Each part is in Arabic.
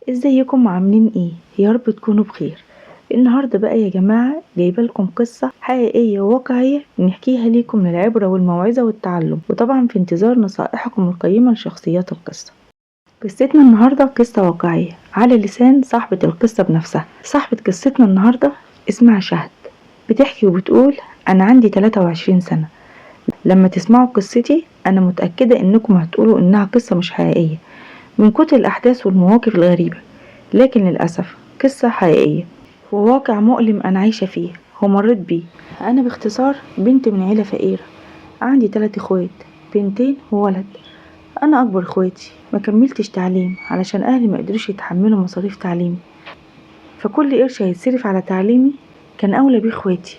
ازيكم عاملين ايه؟ يا رب تكونوا بخير. النهارده بقى يا جماعه جايبه لكم قصه حقيقيه وواقعيه نحكيها ليكم للعبره والموعظه والتعلم، وطبعا في انتظار نصائحكم القيمه لشخصيات القصه. قصتنا النهارده قصه واقعيه على لسان صاحبه القصه بنفسها. صاحبه قصتنا النهارده اسمها شهد، بتحكي وبتقول: انا عندي 23 سنه. لما تسمعوا قصتي انا متاكده انكم هتقولوا انها قصه مش حقيقيه من كتر الأحداث والمواقف الغريبة، لكن للأسف قصة حقيقية وواقع مؤلم أنا عايشة فيه ومريت بيه. أنا باختصار بنت من عيلة فقيرة، عندي 3 اخوات، بنتين وولد. أنا أكبر اخواتي، ما كملتش تعليم علشان أهلي ما قدروش يتحملوا مصاريف تعليمي، فكل قرش هيتصرف على تعليمي كان أولى بيه اخواتي.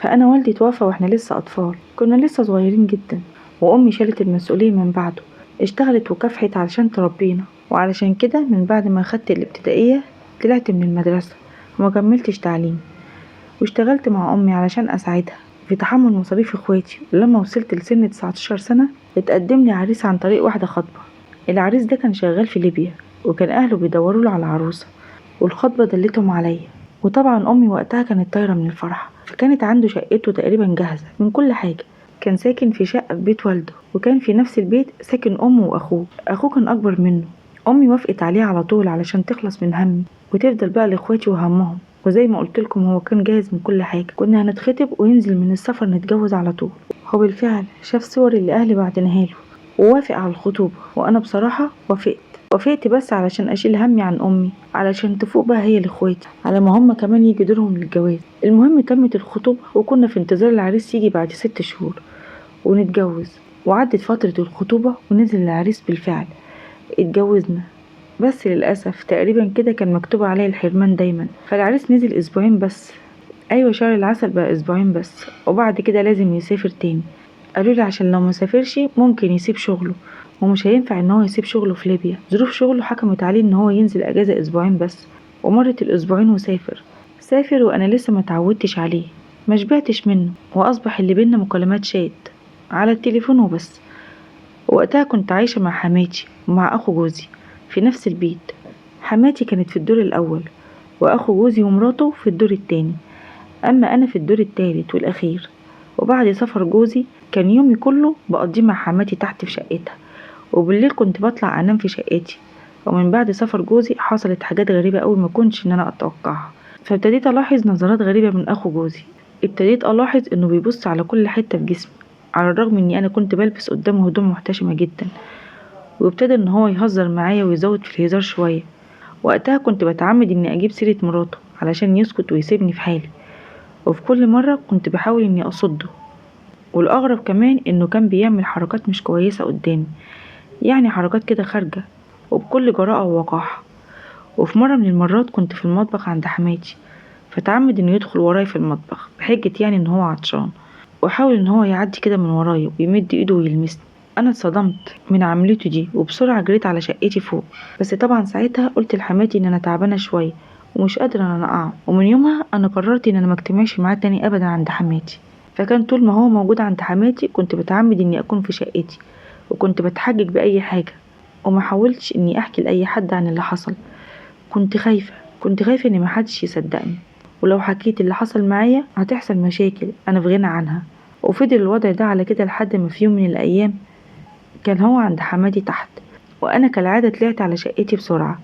فأنا والدي توفى واحنا لسه أطفال، كنا لسه صغيرين جدا، وأمي شالت المسؤولية من بعده، اشتغلت وكافحت علشان تربينا. وعلشان كده من بعد ما خدت الابتدائية طلعت من المدرسة وما كملتش تعليم، واشتغلت مع أمي علشان أساعدها في تحمل مصاريف اخواتي. ولما وصلت لسن 19 سنة اتقدم لي عريس عن طريق واحدة خطبة. العريس ده كان شغال في ليبيا، وكان أهله بيدوروا له على عروسة، والخطبة دلتهم عليا. وطبعا أمي وقتها كانت طايرة من الفرح، فكانت عنده شقته تقريبا جاهزة من كل حاجة. كان ساكن في شقة في بيت والده، وكان في نفس البيت ساكن أمه وأخوه. أخوه كان أكبر منه. أمي وافقت عليه على طول علشان تخلص من همي وتفضل بقى لإخواتي وهمهم. وزي ما قلت لكم هو كان جاهز من كل حاجة، كنا هنتخطب وينزل من السفر نتجوز على طول. هو بالفعل شاف صور اللي أهلي بعتناها له ووافق على الخطوبة، وأنا بصراحة وافقت بس علشان أشيل همي عن أمي، علشان تفوق بقى هي لإخواتي على ما هما كمان يجي دورهم للجواز. المهم تمت الخطوبة، وكنا في انتظار العريس يجي بعد 6 شهور ونتجوز. وعدت فترة الخطوبة ونزل العريس بالفعل، اتجوزنا. بس للأسف تقريبا كده كان مكتوب عليه الحرمان دايما، فالعريس نزل أسبوعين بس. أيوة، شهر العسل بقى أسبوعين بس، وبعد كده لازم يسافر تاني. قالولي عشان لو مسافرش ممكن يسيب شغله، ومش هينفع ان هو يسيب شغله في ليبيا، ظروف شغله حكمت عليه ان هو ينزل اجازة اسبوعين بس. ومرت الاسبوعين سافر وانا لسه ما اتعودتش عليه، ما شبعتش منه، واصبح اللي بينا مكالمات شات على التليفون وبس. وقتها كنت عايشة مع حماتي ومع اخو جوزي في نفس البيت. حماتي كانت في الدور الاول، واخو جوزي ومراته في الدور التاني، اما انا في الدور التالت والاخير. وبعد سفر جوزي كان يومي كله بقضيه مع حماتي تحت في شقتها، وبالليل كنت بطلع انام في شقتي. ومن بعد سفر جوزي حصلت حاجات غريبة قوي ما كنتش ان انا اتوقعها. فابتديت الاحظ نظرات غريبة من اخو جوزي، ابتديت الاحظ انه بيبص على كل حتة في جسمي، على الرغم اني انا كنت بلبس قدامه هدوم محتشمة جدا. وابتدى ان هو يهزر معايا ويزود في الهزار شوية. وقتها كنت بتعمد اني اجيب سيرة مراته علشان يسكت ويسيبني في حالي، وفي كل مرة كنت بحاول اني اصده. والاغرب كمان انه كان بيعمل حركات مش كويسة قدامي، يعني حركات كده خارجة وبكل جراءة ووقاحة. وفي مرة من المرات كنت في المطبخ عند حماتي، فتعمد انه يدخل وراي في المطبخ بحجة يعني ان هو عطشان، وحاول ان هو يعدي كده من ورايا ويمد ايده ويلمسني. انا اتصدمت من عملته دي وبسرعة جريت على شقتي فوق. بس طبعا ساعتها قلت لحماتي ان انا تعبانة شوية ومش قادرة ان انا اقع. ومن يومها انا قررت ان انا مجتمعش معاه تاني ابدا عند حماتي. فكان طول ما هو موجود عند حماتي كنت بتعمد اني اكون في شقتي، وكنت بتحجج باي حاجة، وما حاولتش اني احكي لاي حد عن اللي حصل. كنت خايفة ان محدش يصدقني، ولو حكيت اللي حصل معايا هتحصل مشاكل انا في غنى عنها. وفضل الوضع ده على كده لحد ما في يوم من الايام كان هو عند حماتي تحت، وانا كالعادة طلعت على شقتي بسرعة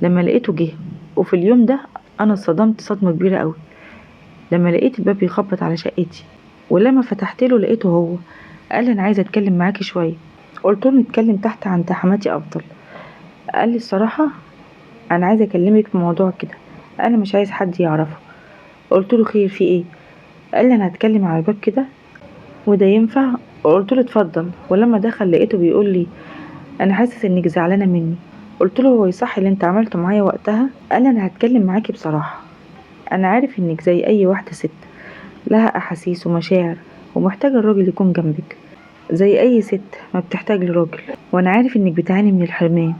لما لقيته جه. وفي اليوم ده انا اتصدمت صدمة كبيرة قوي لما لقيت الباب يخبط على شقتي. ولما فتحت له لقيته هو. قال لي انا عايزة اتكلم معاكي شوية. قلت له نتكلم تحت عند حماتي افضل. قال لي الصراحة انا عايزة اكلمك في موضوع كده، انا مش عايز حد يعرفه. قلت له خير، في ايه؟ قال لي انا هتكلم على الباب كده وده ينفع؟ قلت له اتفضل. ولما دخل لقيته بيقول لي انا حاسس انك زعلانه مني. قلت له هو يصح اللي انت عملته معايا وقتها؟ قال لي انا هتكلم معاكي بصراحه، انا عارف انك زي اي واحده ست لها احاسيس ومشاعر ومحتاجه الراجل يكون جنبك زي اي ست ما بتحتاج لراجل. وانا عارف انك بتعاني من الحرمان،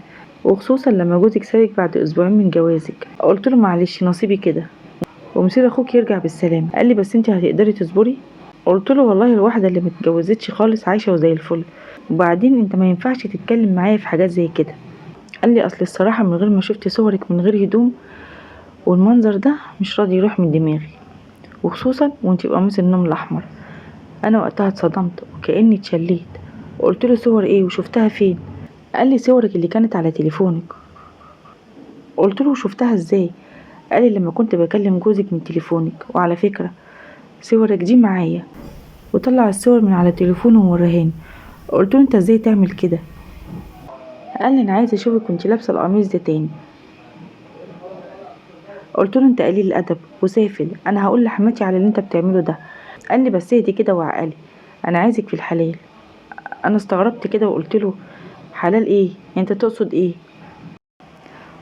وخصوصا لما جوزك سابك بعد اسبوعين من جوازك. قلت له معلش نصيبي كده، ومصير اخوك يرجع بالسلام. قال لي بس انت هتقدري تصبري؟ قلت له والله الواحده اللي متجوزتش خالص عايشه وزي الفل، وبعدين انت ما ينفعش تتكلم معايا في حاجات زي كده. قال لي اصل الصراحة من غير ما شفت صورك من غير هدوم والمنظر ده مش راضي يروح من دماغي، وخصوصا وانتي بقميص النوم الاحمر. انا وقتها اتصدمت وكأني اتشليت، وقلت له صور ايه وشفتها فين؟ قال لي صورك اللي كانت على تليفونك. قلت له شفتها ازاي؟ قال لي لما كنت بكلم جوزك من تليفونك، وعلى فكرة صورك دي معايا. وطلع الصور من على تليفونه وورهاني. قلت له انت ازاي تعمل كده؟ قال لي انا عايز اشوفك وانت لابسه القميص ده تاني. قلت له انت قليل الادب وسافل، انا هقول لحماتي على اللي انت بتعمله ده. قال لي بس اهدي كده وعقلي، انا عايزك في الحلال. انا استغربت كده وقلت له حلال ايه؟ انت تقصد ايه؟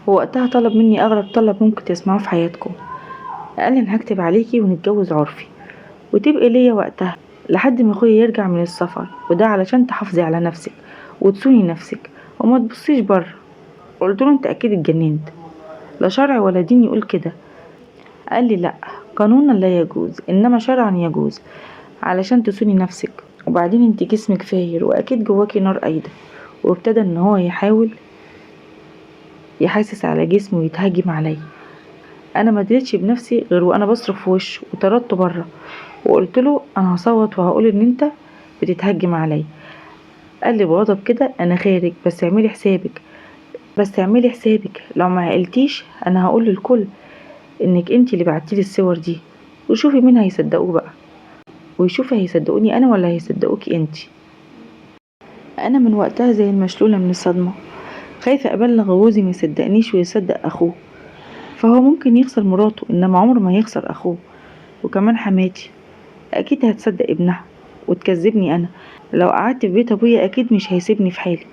ووقتها طلب مني اغرب طلب ممكن تسمعوه في حياتكم. قال لي انا هكتب عليكي ونتجوز عرفي وتبقي ليا وقتها لحد ما اخويا يرجع من السفر، وده علشان تحافظي على نفسك وتصوني نفسك وما تبصيش بره. قلت له انت اكيد اتجننت، لا شرع ولا دين يقول كده. قال لي لا، قانونا لا يجوز انما شرعا يجوز، علشان تصوني نفسك. وبعدين انت جسمك فاير واكيد جواكي نار قايده. وابتدى ان هو يحاول يحاسس على جسمي ويتهاجم عليا. انا ما دريتش بنفسي غير وانا بصرف في وشه وطردته بره، وقلت له انا هصوت وهقول ان انت بتتهجم عليا. قال لي بغضب كده انا خارج، بس اعملي حسابك لو ما عقلتيش انا هقول للكل انك انتي اللي بعتيلي الصور دي، وشوفي مين هيصدقوه بقى، ويشوفي هيصدقوني انا ولا هيصدقوكي انتي. انا من وقتها زي المشلولة من الصدمة، خايفة ابلغ جوزي ما يصدقنيش ويصدق اخوه، فهو ممكن يخسر مراته انما عمره ما يخسر اخوه. وكمان حماتي اكيد هتصدق ابنها وتكذبني انا، لو قعدت في بيت ابويا اكيد مش هيسيبني في حالي،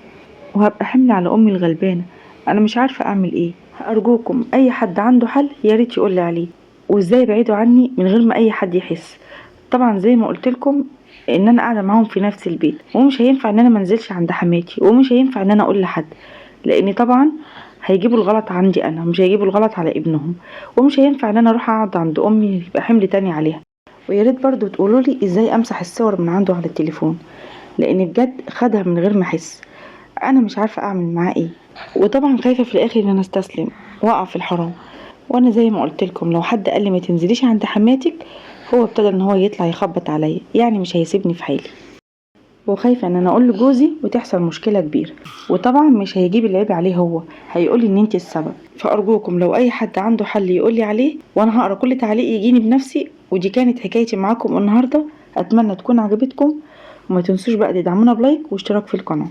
وهبقى حمل على امي الغلبانة. انا مش عارفة اعمل ايه، ارجوكم اي حد عنده حل ياريت يقولي عليه، وازاي يبعدوا عني من غير ما اي حد يحس. طبعا زي ما قلت لكم ان انا قاعده معاهم في نفس البيت، ومش هينفع ان انا منزلش عند حماتي، ومش هينفع ان انا اقول لحد، لان طبعا هيجيبوا الغلط عندي انا، مش هيجيبوا الغلط على ابنهم. ومش هينفع ان انا اروح اقعد عند امي يبقى حمل تاني عليها. ويا ريت برضو تقولوا لي ازاي امسح الصور من عنده على التليفون، لان بجد خدها من غير ما احس. انا مش عارفه اعمل معاه ايه، وطبعا خايفه في الاخر ان انا استسلم واقع في الحرام. وانا زي ما قلت لكم لو حد قال لي ما تنزليش عند حماتك، هو ابتدى ان هو يطلع يخبط عليا، يعني مش هيسيبني في حالي. وخايفه ان انا اقول لجوزي وتحصل مشكله كبيره، وطبعا مش هيجيب العيب عليه، هو هيقولي ان انت السبب. فارجوكم لو اي حد عنده حل يقولي عليه، وانا هقرا كل تعليق يجيني بنفسي. ودي كانت حكايتي معاكم النهارده، اتمنى تكون عجبتكم، وما تنسوش بقى تدعمونا بلايك واشتراك في القناه.